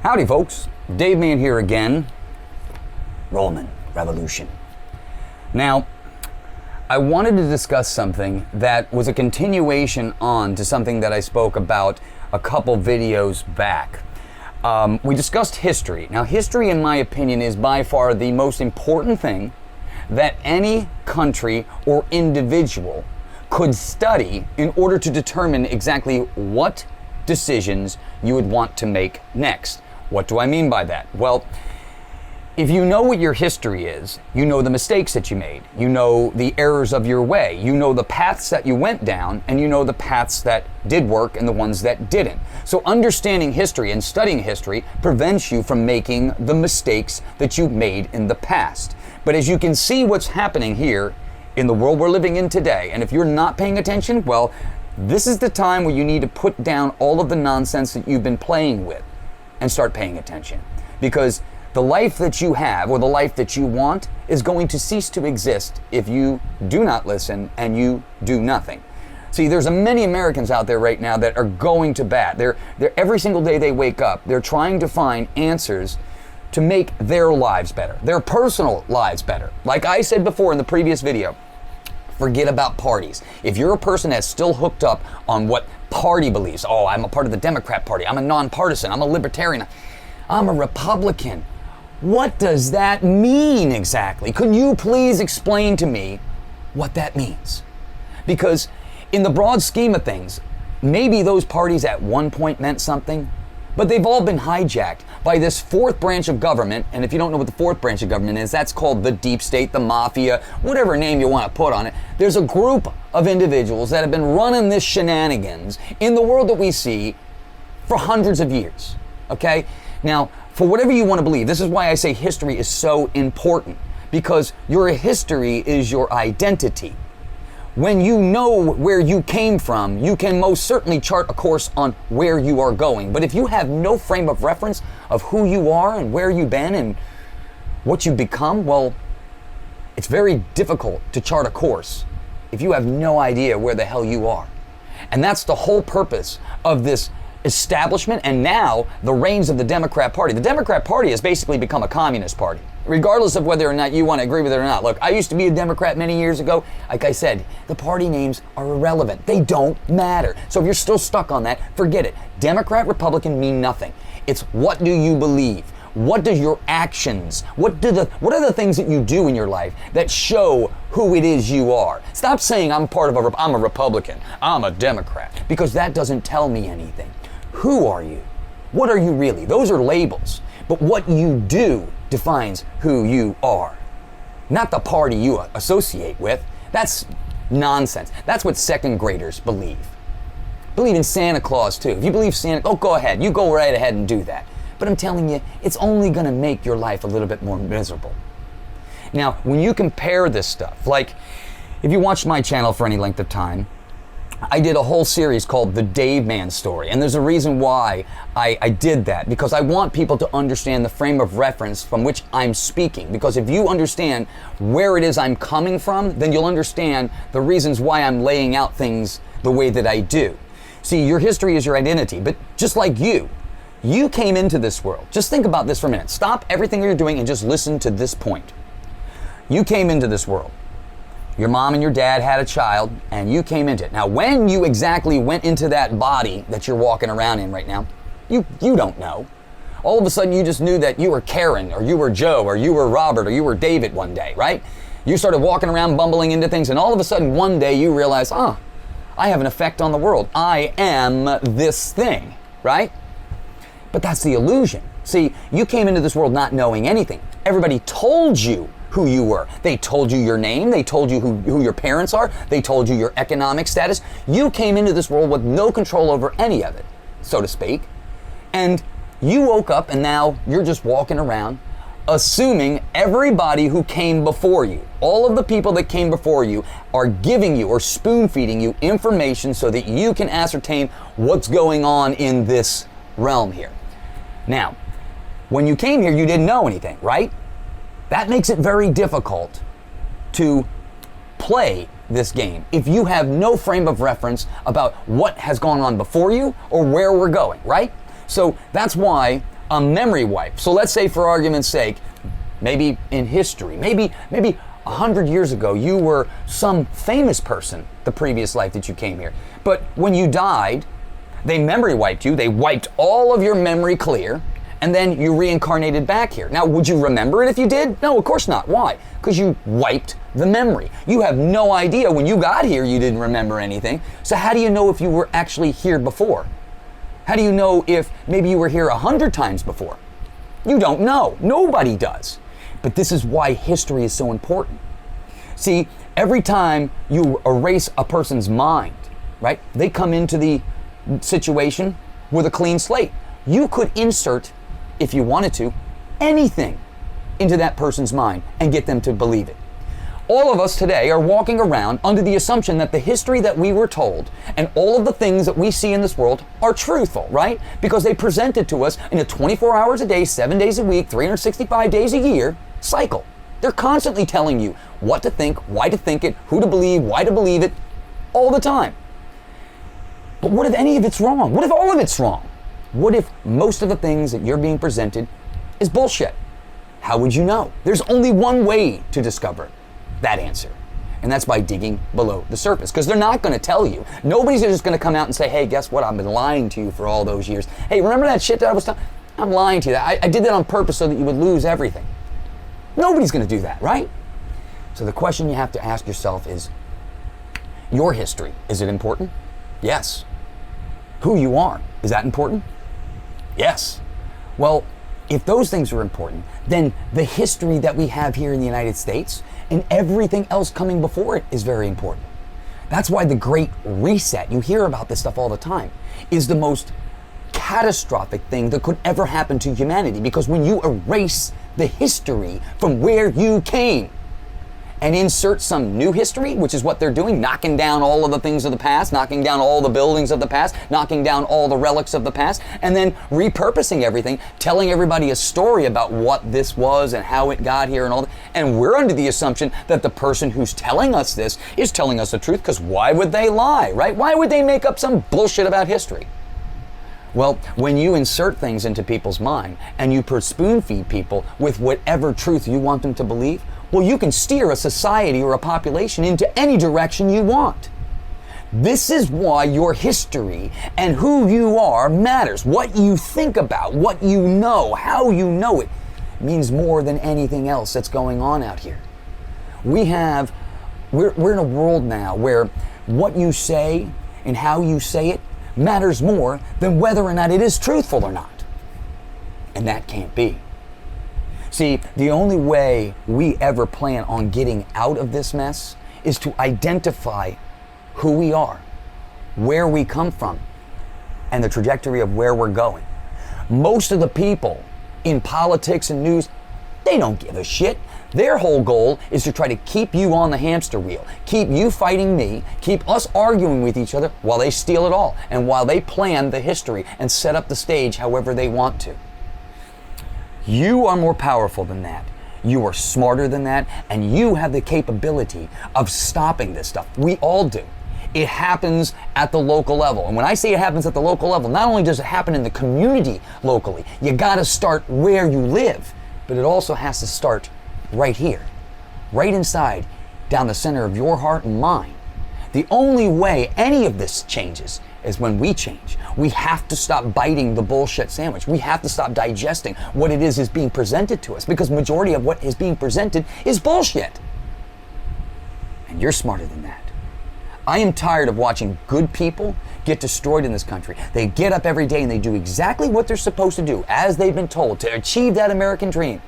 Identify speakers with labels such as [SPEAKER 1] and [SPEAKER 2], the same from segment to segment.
[SPEAKER 1] Howdy folks, DaveMan here again, Rollman Revolution. Now, I wanted to discuss something that was a continuation on to something that I spoke about a couple videos back. We discussed history. Now, history, in my opinion, is by far the most important thing that any country or individual could study in order to determine exactly what decisions you would want to make next. What do I mean by that? Well, if you know what your history is, you know the mistakes that you made, you know the errors of your way, you know the paths that you went down, and you know the paths that did work and the ones that didn't. So understanding history and studying history prevents you from making the mistakes that you made in the past. But as you can see what's happening here in the world we're living in today, and if you're not paying attention, well, this is the time where you need to put down all of the nonsense that you've been playing with and start paying attention. Because the life that you have, or the life that you want, is going to cease to exist if you do not listen and you do nothing. See, there's many Americans out there right now that are going to bat. They're every single day they wake up, they're trying to find answers to make their lives better, their personal lives better. Like I said before in the previous video, forget about parties. If you're a person that's still hooked up on what party beliefs, oh, I'm a part of the Democrat Party, I'm a nonpartisan, I'm a libertarian, I'm a Republican. What does that mean exactly? Could you please explain to me what that means? Because in the broad scheme of things, maybe those parties at one point meant something, but they've all been hijacked by this fourth branch of government. And if you don't know what the fourth branch of government is, that's called the deep state, the mafia, whatever name you want to put on it. There's a group of individuals that have been running this shenanigans in the world that we see for hundreds of years, okay? Now, for whatever you want to believe, this is why I say history is so important, because your history is your identity. When you know where you came from, you can most certainly chart a course on where you are going. But if you have no frame of reference of who you are and where you've been and what you've become, well, it's very difficult to chart a course if you have no idea where the hell you are. And that's the whole purpose of this establishment and now the reins of the Democrat Party. The Democrat Party has basically become a communist party, regardless of whether or not you want to agree with it or not. Look, I used to be a Democrat many years ago. Like I said, the party names are irrelevant. They don't matter. So if you're still stuck on that, forget it. Democrat, Republican mean nothing. It's what do you believe? What do your actions, what are the things that you do in your life that show who it is you are? Stop saying I'm a Republican, I'm a Democrat, because that doesn't tell me anything. Who are you? What are you really? Those are labels. But what you do defines who you are. Not the party you associate with. That's nonsense. That's what second graders believe. Believe in Santa Claus too. If you believe go ahead. You go right ahead and do that. But I'm telling you, it's only going to make your life a little bit more miserable. Now, when you compare this stuff, like if you watched my channel for any length of time, I did a whole series called The DaveMan Story. And there's a reason why I did that, because I want people to understand the frame of reference from which I'm speaking. Because if you understand where it is I'm coming from, then you'll understand the reasons why I'm laying out things the way that I do. See, your history is your identity, but just like you came into this world. Just think about this for a minute. Stop everything you're doing and just listen to this point. You came into this world. Your mom and your dad had a child, and you came into it. Now, when you exactly went into that body that you're walking around in right now, you don't know. All of a sudden, you just knew that you were Karen, or you were Joe, or you were Robert, or you were David one day, right? You started walking around bumbling into things, and all of a sudden, one day, you realize, I have an effect on the world. I am this thing, right? But that's the illusion. See, you came into this world not knowing anything. Everybody told you who you were. They told you your name. They told you who your parents are. They told you your economic status. You came into this world with no control over any of it, so to speak. And you woke up and now you're just walking around assuming everybody who came before you, all of the people that came before you, are giving you or spoon feeding you information so that you can ascertain what's going on in this realm here. Now, when you came here, you didn't know anything, right? That makes it very difficult to play this game if you have no frame of reference about what has gone on before you or where we're going, right? So that's why a memory wipe. So let's say, for argument's sake, maybe in history, maybe 100 years ago, you were some famous person the previous life that you came here. But when you died, they memory wiped you. They wiped all of your memory clear, and then you reincarnated back here. Now, would you remember it if you did? No, of course not. Why? Because you wiped the memory. You have no idea when you got here you didn't remember anything. So how do you know if you were actually here before? How do you know if maybe you were here 100 times before? You don't know. Nobody does. But this is why history is so important. See, every time you erase a person's mind, right, they come into the situation with a clean slate. You could insert, if you wanted to, anything into that person's mind and get them to believe it. All of us today are walking around under the assumption that the history that we were told and all of the things that we see in this world are truthful, right? Because they present it to us in a 24 hours a day, 7 days a week, 365 days a year cycle. They're constantly telling you what to think, why to think it, who to believe, why to believe it, all the time. But what if any of it's wrong? What if all of it's wrong? What if most of the things that you're being presented is bullshit? How would you know? There's only one way to discover that answer, and that's by digging below the surface, because they're not going to tell you. Nobody's just going to come out and say, hey, guess what? I've been lying to you for all those years. Hey, remember that shit that I was telling? I'm lying to you. I did that on purpose so that you would lose everything. Nobody's going to do that, right? So the question you have to ask yourself is, your history, is it important? Yes. Who you are, is that important? Yes. Well, if those things are important, then the history that we have here in the United States and everything else coming before it is very important. That's why the Great Reset, you hear about this stuff all the time, is the most catastrophic thing that could ever happen to humanity, because when you erase the history from where you came and insert some new history, which is what they're doing, knocking down all of the things of the past, knocking down all the buildings of the past, knocking down all the relics of the past, and then repurposing everything, telling everybody a story about what this was and how it got here and all that. And we're under the assumption that the person who's telling us this is telling us the truth, because why would they lie, right? Why would they make up some bullshit about history? Well, when you insert things into people's mind and you spoon feed people with whatever truth you want them to believe, well, you can steer a society or a population into any direction you want. This is why your history and who you are matters. What you think about, what you know, how you know it, means more than anything else that's going on out here. We're in a world now where what you say and how you say it matters more than whether or not it is truthful or not. And that can't be. See, the only way we ever plan on getting out of this mess is to identify who we are, where we come from, and the trajectory of where we're going. Most of the people in politics and news, they don't give a shit. Their whole goal is to try to keep you on the hamster wheel, keep you fighting me, keep us arguing with each other while they steal it all, and while they plan the history and set up the stage however they want to. You are more powerful than that. You are smarter than that, and you have the capability of stopping this stuff. We all do. It happens at the local level. And when I say it happens at the local level, not only does it happen in the community locally, you gotta start where you live, but it also has to start right here, right inside, down the center of your heart and mind. The only way any of this changes is when we change. We have to stop biting the bullshit sandwich. We have to stop digesting what it is being presented to us, because majority of what is being presented is bullshit. And you're smarter than that. I am tired of watching good people get destroyed in this country. They get up every day and they do exactly what they're supposed to do, as they've been told, to achieve that American dream.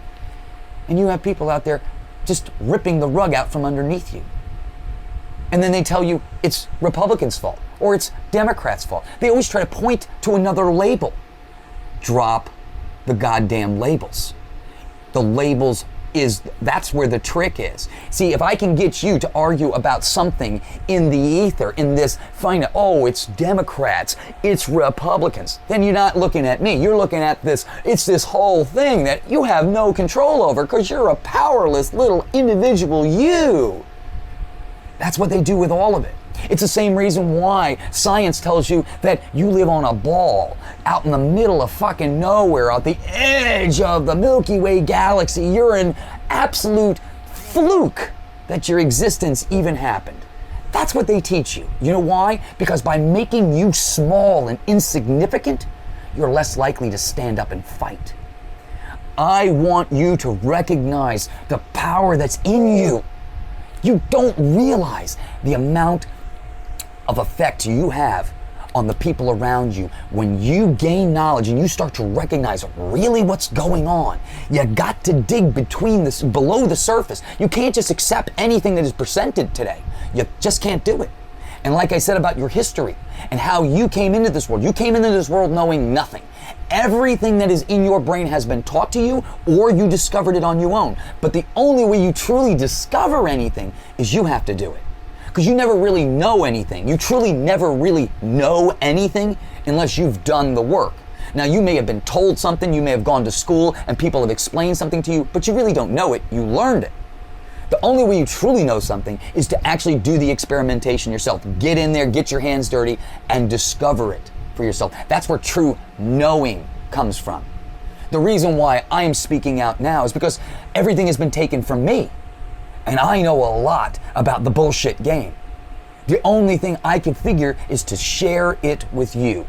[SPEAKER 1] And you have people out there just ripping the rug out from underneath you. And then they tell you it's Republicans' fault or it's Democrats' fault. They always try to point to another label. Drop the goddamn labels. The labels that's where the trick is. See, if I can get you to argue about something in the ether, in this, it's Democrats, it's Republicans, then you're not looking at me. You're looking at this, it's this whole thing that you have no control over because you're a powerless little individual you. That's what they do with all of it. It's the same reason why science tells you that you live on a ball out in the middle of fucking nowhere, at the edge of the Milky Way galaxy. You're an absolute fluke that your existence even happened. That's what they teach you. You know why? Because by making you small and insignificant, you're less likely to stand up and fight. I want you to recognize the power that's in you. You don't realize the amount of effect you have on the people around you when you gain knowledge and you start to recognize really what's going on. You got to dig below the surface. You can't just accept anything that is presented today. You just can't do it. And like I said about your history and how you came into this world, you came into this world knowing nothing. Everything that is in your brain has been taught to you, or you discovered it on your own. But the only way you truly discover anything is you have to do it. Because you never really know anything. You truly never really know anything unless you've done the work. Now, you may have been told something, you may have gone to school and people have explained something to you, but you really don't know it. You learned it. The only way you truly know something is to actually do the experimentation yourself. Get in there, get your hands dirty, and discover it for yourself. That's where true knowing comes from. The reason why I am speaking out now is because everything has been taken from me. And I know a lot about the bullshit game. The only thing I can figure is to share it with you.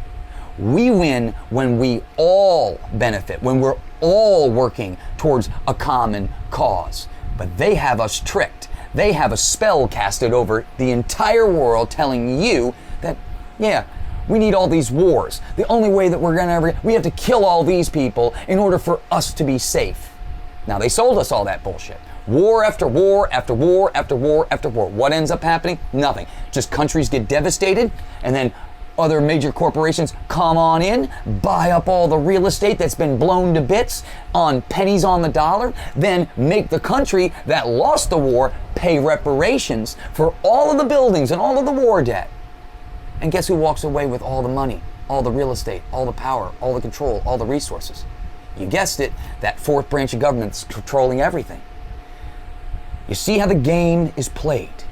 [SPEAKER 1] We win when we all benefit, when we're all working towards a common cause. But they have us tricked. They have a spell casted over the entire world telling you that, yeah, we need all these wars. The only way that we have to kill all these people in order for us to be safe. Now, they sold us all that bullshit. War after war after war after war after war. What ends up happening? Nothing. Just countries get devastated, and then other major corporations come on in, buy up all the real estate that's been blown to bits on pennies on the dollar, then make the country that lost the war pay reparations for all of the buildings and all of the war debt. And guess who walks away with all the money, all the real estate, all the power, all the control, all the resources? You guessed it, that fourth branch of government that's controlling everything. You see how the game is played.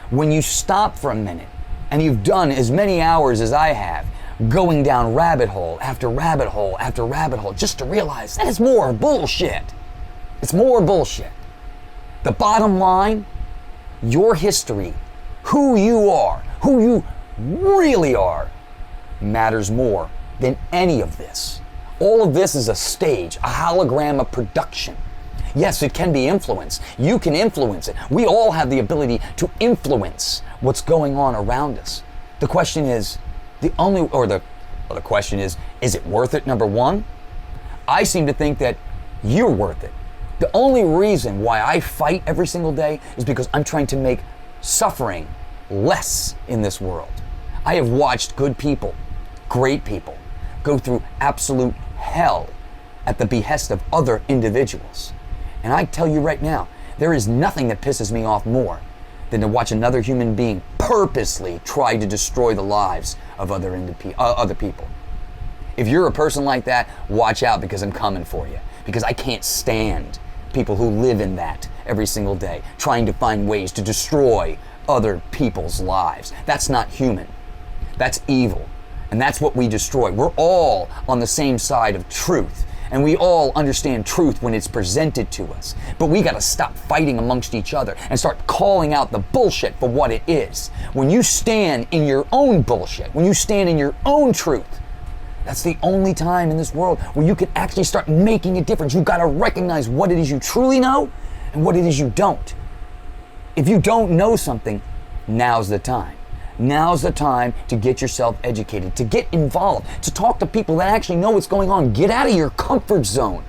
[SPEAKER 1] When you stop for a minute, and you've done as many hours as I have, going down rabbit hole after rabbit hole after rabbit hole, just to realize that it's more bullshit. It's more bullshit. The bottom line, your history, who you are, who you really are, matters more than any of this. All of this is a stage, a hologram of production. Yes, it can be influenced. You can influence it. We all have the ability to influence what's going on around us. The question is, the question is it worth it, number one? I seem to think that you're worth it. The only reason why I fight every single day is because I'm trying to make suffering less in this world. I have watched good people, great people, go through absolute hell at the behest of other individuals. And I tell you right now, there is nothing that pisses me off more than to watch another human being purposely try to destroy the lives of other people. If you're a person like that, watch out, because I'm coming for you. Because I can't stand people who live in that every single day, trying to find ways to destroy other people's lives. That's not human. That's evil. And that's what we destroy. We're all on the same side of truth. And we all understand truth when it's presented to us. But we gotta stop fighting amongst each other and start calling out the bullshit for what it is. When you stand in your own bullshit, when you stand in your own truth, that's the only time in this world where you can actually start making a difference. You've gotta recognize what it is you truly know and what it is you don't. If you don't know something, now's the time. Now's the time to get yourself educated, to get involved, to talk to people that actually know what's going on. Get out of your comfort zone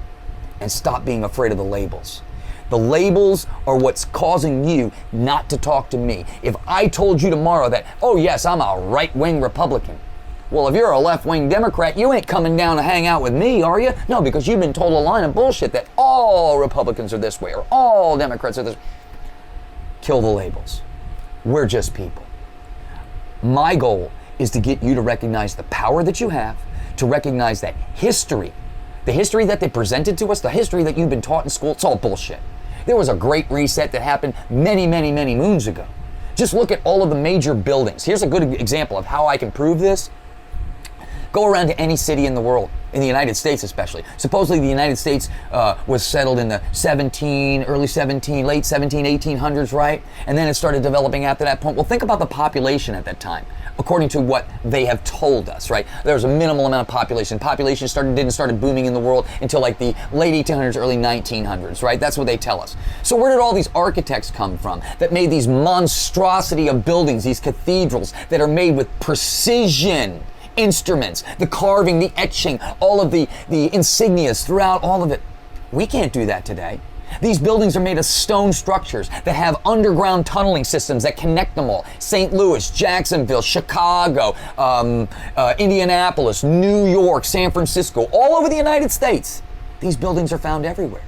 [SPEAKER 1] and stop being afraid of the labels. The labels are what's causing you not to talk to me. If I told you tomorrow that, oh yes, I'm a right-wing Republican. Well, if you're a left-wing Democrat, you ain't coming down to hang out with me, are you? No, because you've been told a line of bullshit that all Republicans are this way or all Democrats are this way. Kill the labels. We're just people. My goal is to get you to recognize the power that you have, to recognize that history, the history that they presented to us, the history that you've been taught in school, it's all bullshit. There was a great reset that happened many, many, many moons ago. Just look at all of the major buildings. Here's a good example of how I can prove this. Go around to any city in the world, in the United States especially. Supposedly the United States was settled in the late 1800s, right? And then it started developing after that point. Well, think about the population at that time, according to what they have told us, right? There was a minimal amount of population. Population didn't start booming in the world until like the late 1800s, early 1900s, right? That's what they tell us. So where did all these architects come from that made these monstrosity of buildings, these cathedrals that are made with precision instruments, the carving, the etching, all of the insignias throughout all of it? We can't do that today. These buildings are made of stone structures that have underground tunneling systems that connect them all. St. Louis, Jacksonville, Chicago, Indianapolis, New York, San Francisco, all over the United States. These buildings are found everywhere.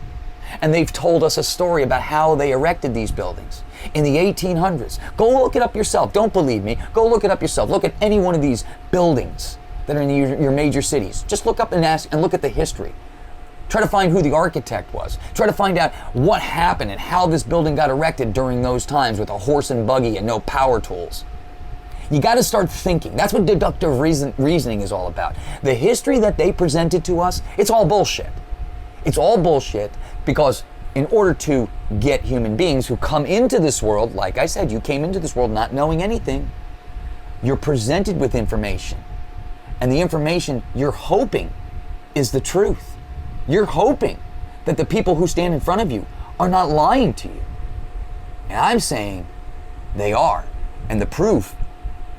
[SPEAKER 1] And they've told us a story about how they erected these buildings in the 1800s. Go look it up yourself. Don't believe me. Go look it up yourself. Look at any one of these buildings that are in your major cities. Just look up and ask and look at the history. Try to find who the architect was. Try to find out what happened and how this building got erected during those times with a horse and buggy and no power tools. You got to start thinking. That's what deductive reasoning is all about. The history that they presented to us, it's all bullshit. It's all bullshit because in order to get human beings who come into this world, like I said, you came into this world not knowing anything. You're presented with information. And the information you're hoping is the truth. You're hoping that the people who stand in front of you are not lying to you. And I'm saying they are. And the proof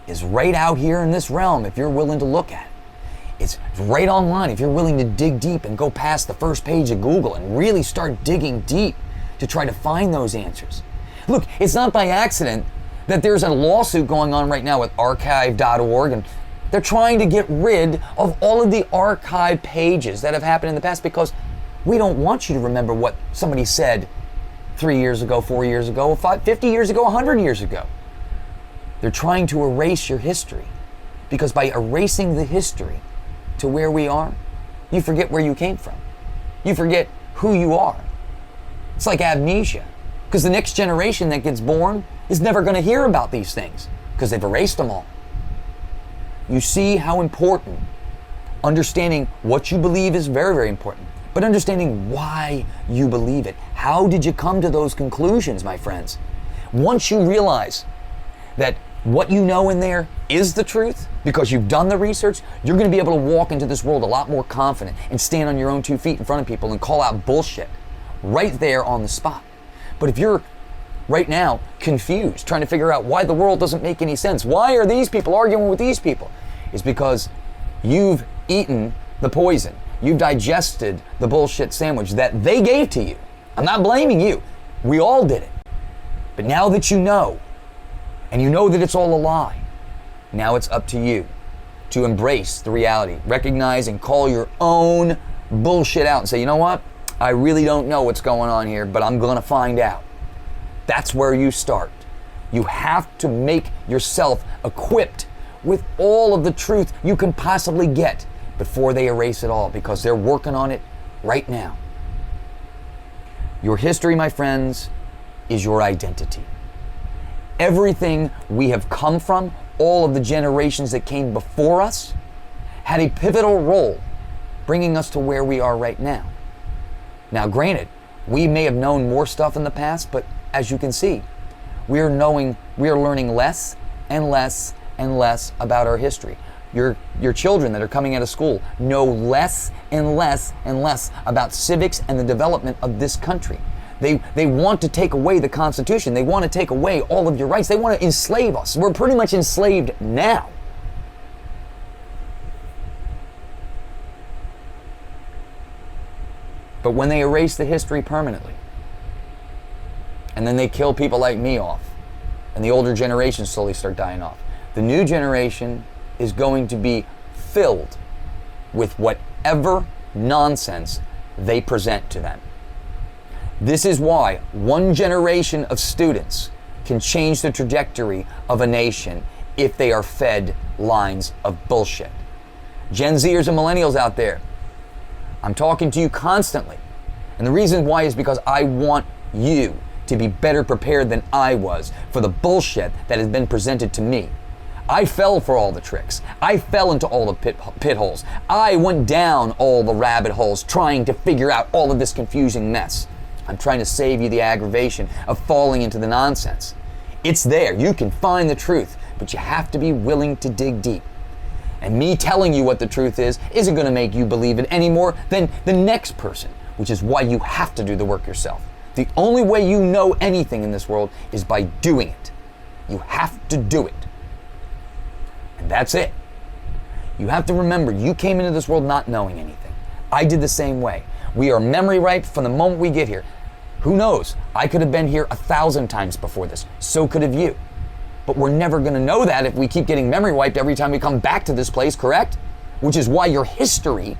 [SPEAKER 1] is right out here in this realm if you're willing to look at it. It's right online if you're willing to dig deep and go past the first page of Google and really start digging deep to try to find those answers. Look, it's not by accident that there's a lawsuit going on right now with archive.org, and they're trying to get rid of all of the archive pages that have happened in the past because we don't want you to remember what somebody said 3 years ago, 4 years ago, 50 years ago, 100 years ago. They're trying to erase your history because by erasing the history to where we are, you forget where you came from. You forget who you are. It's like amnesia because the next generation that gets born is never going to hear about these things because they've erased them all. You see how important understanding what you believe is very, very important, but understanding why you believe it. How did you come to those conclusions, my friends? Once you realize that what you know in there is the truth because you've done the research, you're going to be able to walk into this world a lot more confident and stand on your own 2 feet in front of people and call out bullshit right there on the spot. But if you're right now confused, trying to figure out why the world doesn't make any sense, why are these people arguing with these people? It's because you've eaten the poison. You've digested the bullshit sandwich that they gave to you. I'm not blaming you. We all did it. But now that you know, and you know that it's all a lie, now it's up to you to embrace the reality, recognize and call your own bullshit out and say, you know what? I really don't know what's going on here, but I'm going to find out. That's where you start. You have to make yourself equipped with all of the truth you can possibly get before they erase it all because they're working on it right now. Your history, my friends, is your identity. Everything we have come from, all of the generations that came before us, had a pivotal role bringing us to where we are right now. Now, granted, we may have known more stuff in the past, but as you can see, we are learning less and less and less about our history. Your children that are coming out of school know less and less and less about civics and the development of this country. They want to take away the Constitution. They want to take away all of your rights. They want to enslave us. We're pretty much enslaved now. But when they erase the history permanently, and then they kill people like me off, and the older generations slowly start dying off, the new generation is going to be filled with whatever nonsense they present to them. This is why one generation of students can change the trajectory of a nation if they are fed lines of bullshit. Gen Zers and millennials out there, I'm talking to you constantly. And the reason why is because I want you to be better prepared than I was for the bullshit that has been presented to me. I fell for all the tricks. I fell into all the pit holes. I went down all the rabbit holes trying to figure out all of this confusing mess. I'm trying to save you the aggravation of falling into the nonsense. It's there. You can find the truth, but you have to be willing to dig deep. And me telling you what the truth is isn't going to make you believe it any more than the next person, which is why you have to do the work yourself. The only way you know anything in this world is by doing it. You have to do it. And that's it. You have to remember, you came into this world not knowing anything. I did the same way. We are memory ripe from the moment we get here. Who knows? I could have been here 1,000 times before this. So could have you. But we're never going to know that if we keep getting memory wiped every time we come back to this place, correct? Which is why your history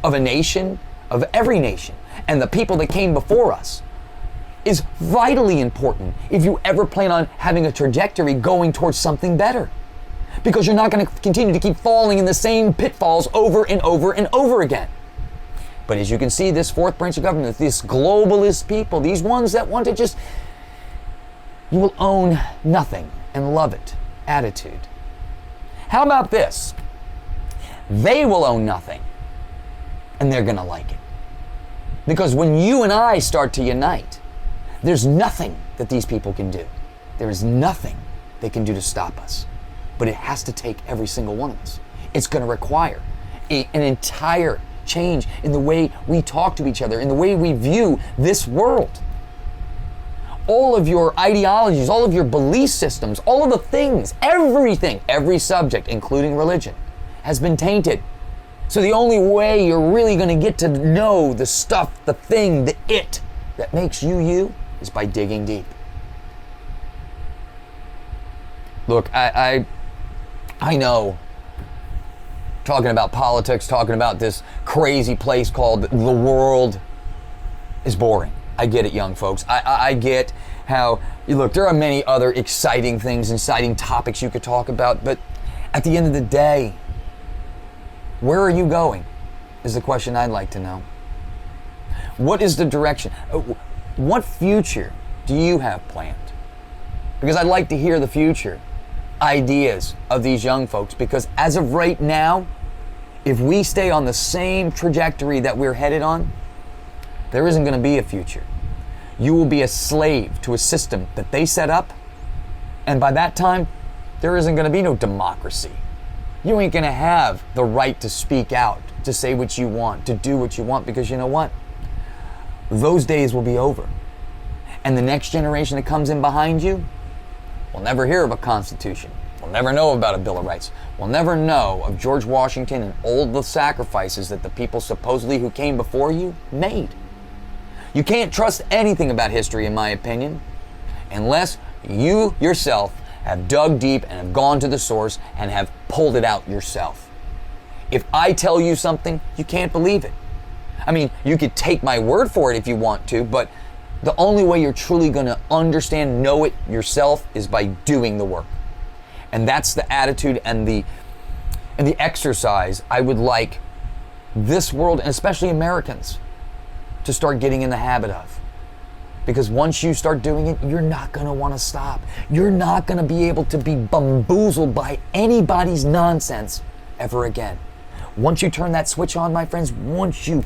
[SPEAKER 1] of a nation, of every nation, and the people that came before us is vitally important if you ever plan on having a trajectory going towards something better. Because you're not going to continue to keep falling in the same pitfalls over and over and over again. But as you can see, this fourth branch of government, this globalist people, these ones that want to just, you will own nothing and love it attitude. How about this? They will own nothing and they're going to like it. Because when you and I start to unite, there's nothing that these people can do. There is nothing they can do to stop us. But it has to take every single one of us. It's going to require an entire change in the way we talk to each other, in the way we view this world. All of your ideologies, all of your belief systems, all of the things, everything, every subject, including religion, has been tainted. So the only way you're really going to get to know the stuff, the thing, the it that makes you you is by digging deep. Look, I know, talking about politics, talking about this crazy place called the world is boring. I get it, young folks. I get how, look, there are many other exciting things, exciting topics you could talk about, but at the end of the day, where are you going is the question I'd like to know. What is the direction? What future do you have planned? Because I'd like to hear the future ideas of these young folks, because as of right now, if we stay on the same trajectory that we're headed on, there isn't going to be a future. You will be a slave to a system that they set up, and by that time, there isn't going to be no democracy. You ain't going to have the right to speak out, to say what you want, to do what you want, because you know what? Those days will be over. And the next generation that comes in behind you will never hear of a Constitution. We'll never know about a Bill of Rights. We'll never know of George Washington and all the sacrifices that the people supposedly who came before you made. You can't trust anything about history, in my opinion, unless you yourself have dug deep and have gone to the source and have pulled it out yourself. If I tell you something, you can't believe it. I mean, you could take my word for it if you want to, but the only way you're truly going to understand, know it yourself is by doing the work. And that's the attitude and the exercise I would like this world, and especially Americans, to start getting in the habit of. Because once you start doing it, you're not going to want to stop. You're not going to be able to be bamboozled by anybody's nonsense ever again. Once you turn that switch on, my friends, once you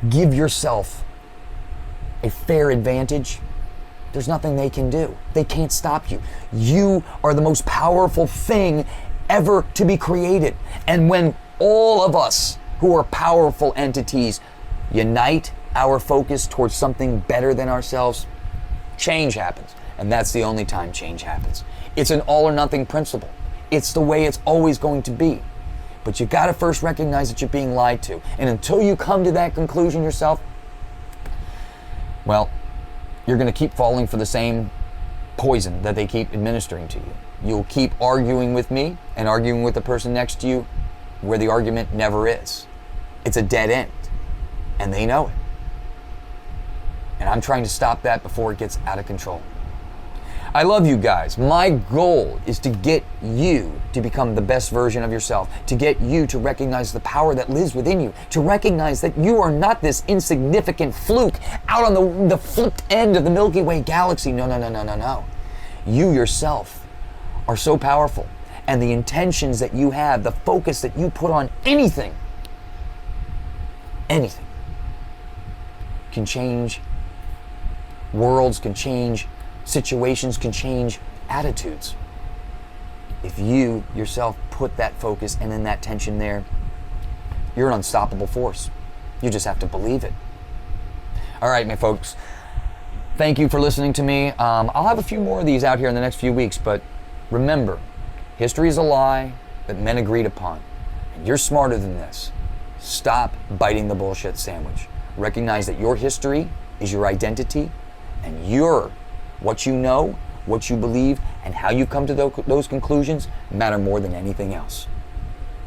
[SPEAKER 1] give yourself a fair advantage, there's nothing they can do. They can't stop you. You are the most powerful thing ever to be created. And when all of us who are powerful entities unite our focus towards something better than ourselves, change happens. And that's the only time change happens. It's an all or nothing principle. It's the way it's always going to be. But you got to first recognize that you're being lied to. And until you come to that conclusion yourself, well, you're going to keep falling for the same poison that they keep administering to you. You'll keep arguing with me and arguing with the person next to you where the argument never is. It's a dead end. And they know it. And I'm trying to stop that before it gets out of control. I love you guys. My goal is to get you to become the best version of yourself, to get you to recognize the power that lives within you, to recognize that you are not this insignificant fluke out on the flipped end of the Milky Way galaxy. No. You yourself are so powerful, and the intentions that you have, the focus that you put on anything can change worlds, can change situations, can change attitudes. If you yourself put that focus and then that tension there, you're an unstoppable force. You just have to believe it. All right, my folks, thank you for listening to me. I'll have a few more of these out here in the next few weeks, but remember, history is a lie that men agreed upon, and you're smarter than this. Stop biting the bullshit sandwich. Recognize that your history is your identity, and you're what you know, what you believe, and how you come to those conclusions matter more than anything else.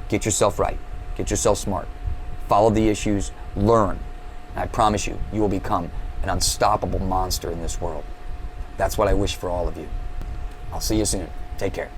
[SPEAKER 1] Get yourself right. Get yourself smart. Follow the issues. Learn. And I promise you, you will become an unstoppable monster in this world. That's what I wish for all of you. I'll see you soon. Take care.